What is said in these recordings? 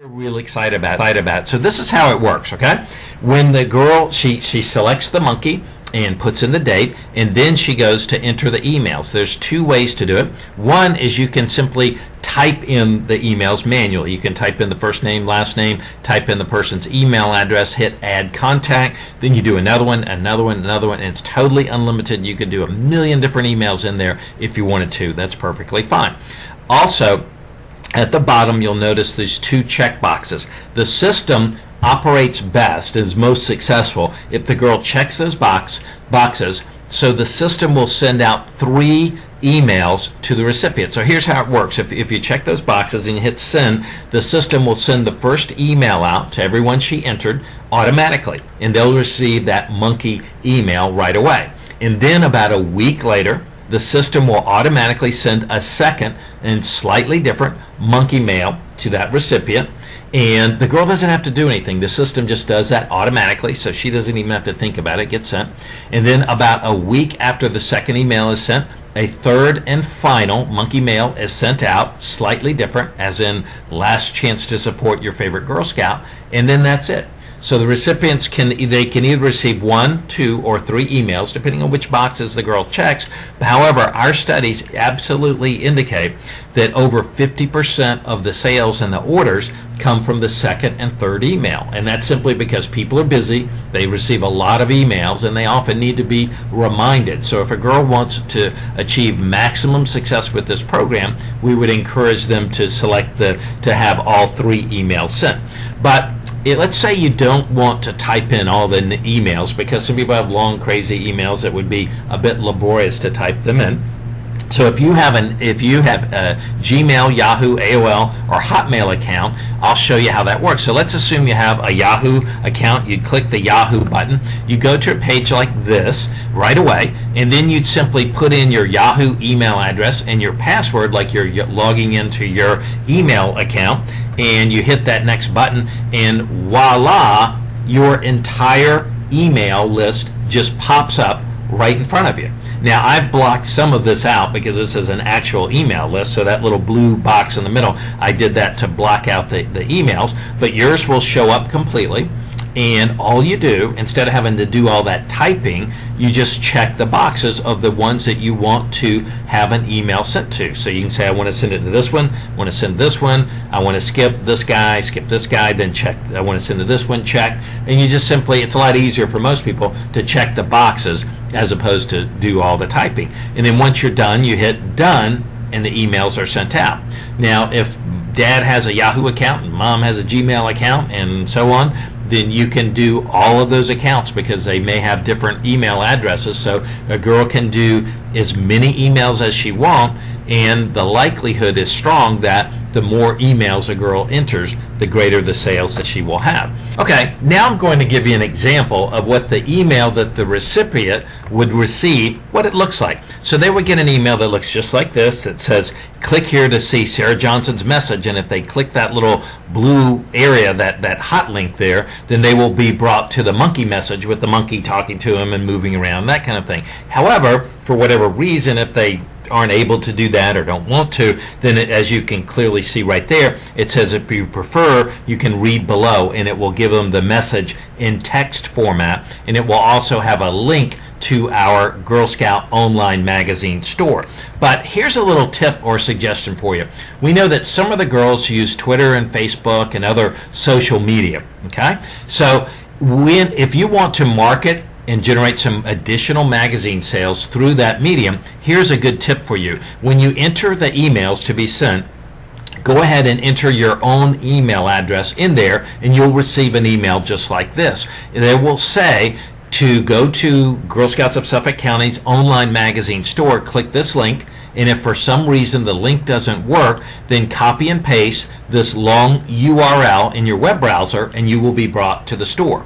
Really excited about it. So this is how it works, okay? When the girl, she selects the monkey and puts in the date, and then she goes to enter the emails. There's two ways to do it. One is you can simply type in the emails manually. You can type in the first name, last name, type in the person's email address, hit add contact, then you do another one, and it's totally unlimited. You can do a million different emails in there if you wanted to. That's perfectly fine. Also, at the bottom, you'll notice there's two check boxes. The system operates best, is most successful, if the girl checks those boxes, so the system will send out 3 emails to the recipient. So here's how it works. If you check those boxes and you hit send, the system will send the first email out to everyone she entered automatically, and they'll receive that monkey email right away. And then about a week later, the system will automatically send a second and slightly different monkey mail to that recipient, and the girl doesn't have to do anything. The system just does that automatically, so she doesn't even have to think about it. It gets sent. And then about a week after the second email is sent, a third and final monkey mail is sent out, slightly different, as in last chance to support your favorite Girl Scout, and then that's it. So the recipients can either receive 1, 2, or 3 emails, depending on which boxes the girl checks. However, our studies absolutely indicate that over 50% of the sales and the orders come from the second and third email. And that's simply because people are busy, they receive a lot of emails, and they often need to be reminded. So if a girl wants to achieve maximum success with this program, we would encourage them to select to have all 3 emails sent. But let's say you don't want to type in all the emails, because some people have long, crazy emails that would be a bit laborious to type them in. So if you have a Gmail, Yahoo, AOL, or Hotmail account, I'll show you how that works. So let's assume you have a Yahoo account. You'd click the Yahoo button. You go to a page like this right away, and then you'd simply put in your Yahoo email address and your password, like you're logging into your email account, and you hit that next button, and voila, your entire email list just pops up right in front of you. Now, I've blocked some of this out because this is an actual email list, so that little blue box in the middle, I did that to block out the emails, but yours will show up completely, and all you do, instead of having to do all that typing, you just check the boxes of the ones that you want to have an email sent to. So you can say, I want to send it to this one, I want to send this one, I want to skip this guy, then check, I want to send to this one, check, and you just simply, it's a lot easier for most people to check the boxes as opposed to do all the typing. And then once you're done, you hit done, and the emails are sent out. Now, if dad has a Yahoo account and mom has a Gmail account and so on, then you can do all of those accounts because they may have different email addresses. So a girl can do as many emails as she wants, and the likelihood is strong that the more emails a girl enters, the greater the sales that she will have. Okay, now I'm going to give you an example of what the email that the recipient would receive, what it looks like. So they would get an email that looks just like this, that says, click here to see Sarah Johnson's message, and if they click that little blue area, that hot link there, then they will be brought to the monkey message with the monkey talking to him and moving around, that kind of thing. However, for whatever reason, if they aren't able to do that or don't want to, then as you can clearly see right there, it says if you prefer, you can read below, and it will give them the message in text format, and it will also have a link to our Girl Scout online magazine store. But here's a little tip or suggestion for you. We know that some of the girls use Twitter and Facebook and other social media, okay? So if you want to market and generate some additional magazine sales through that medium, here's a good tip for you. When you enter the emails to be sent, go ahead and enter your own email address in there, and you'll receive an email just like this. And it will say to go to Girl Scouts of Suffolk County's online magazine store, click this link, and if for some reason the link doesn't work, then copy and paste this long URL in your web browser, and you will be brought to the store.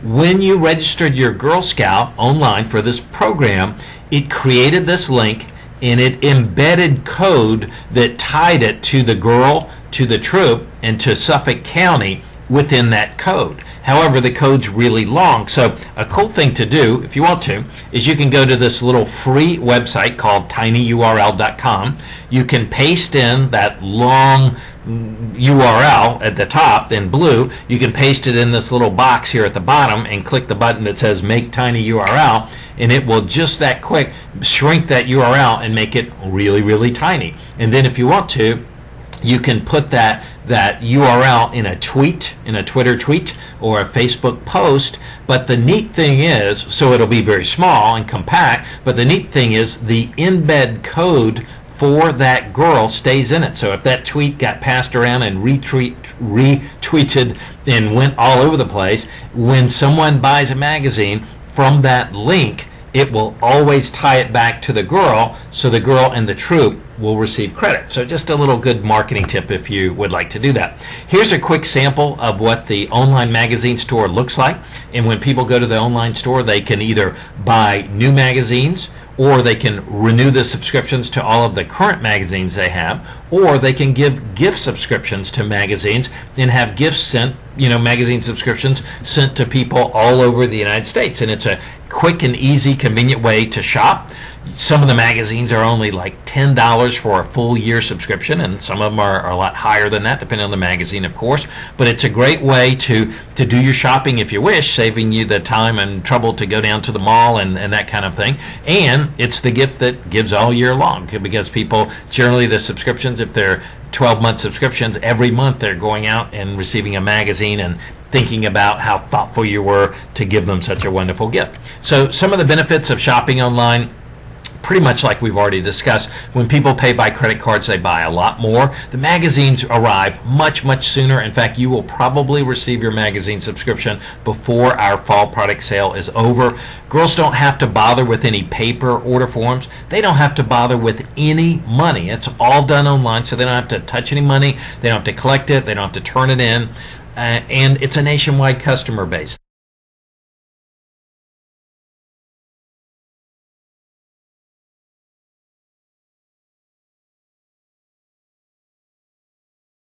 When you registered your Girl Scout online for this program, it created this link, and it embedded code that tied it to the girl, to the troop, and to Suffolk County within that code. However, the code's really long, so a cool thing to do, if you want to, is you can go to this little free website called tinyurl.com. You can paste in that long URL at the top in blue, you can paste it in this little box here at the bottom and click the button that says Make Tiny URL, and it will just that quick shrink that URL and make it really, really tiny. And then if you want to, you can put that URL in a tweet, in a Twitter tweet or a Facebook post. But the neat thing is, so it'll be very small and compact, but the neat thing is the embed code for that girl stays in it. So if that tweet got passed around and retweeted and went all over the place, when someone buys a magazine from that link, it will always tie it back to the girl, so the girl and the troop will receive credit. So just a little good marketing tip if you would like to do that. Here's a quick sample of what the online magazine store looks like. And when people go to the online store, they can either buy new magazines, or they can renew the subscriptions to all of the current magazines they have, or they can give gift subscriptions to magazines and have gifts sent, magazine subscriptions sent to people all over the United States. And it's a quick and easy, convenient way to shop. Some of the magazines are only like $10 for a full year subscription, and some of them are a lot higher than that, depending on the magazine, of course. But it's a great way to do your shopping if you wish, saving you the time and trouble to go down to the mall and that kind of thing. And it's the gift that gives all year long, because people, generally the subscriptions, if they're 12-month subscriptions, every month they're going out and receiving a magazine and thinking about how thoughtful you were to give them such a wonderful gift. So some of the benefits of shopping online, pretty much like we've already discussed. When people pay by credit cards, they buy a lot more. The magazines arrive much, much sooner. In fact, you will probably receive your magazine subscription before our fall product sale is over. Girls don't have to bother with any paper order forms. They don't have to bother with any money. It's all done online, so they don't have to touch any money. They don't have to collect it. They don't have to turn it in. And it's a nationwide customer base.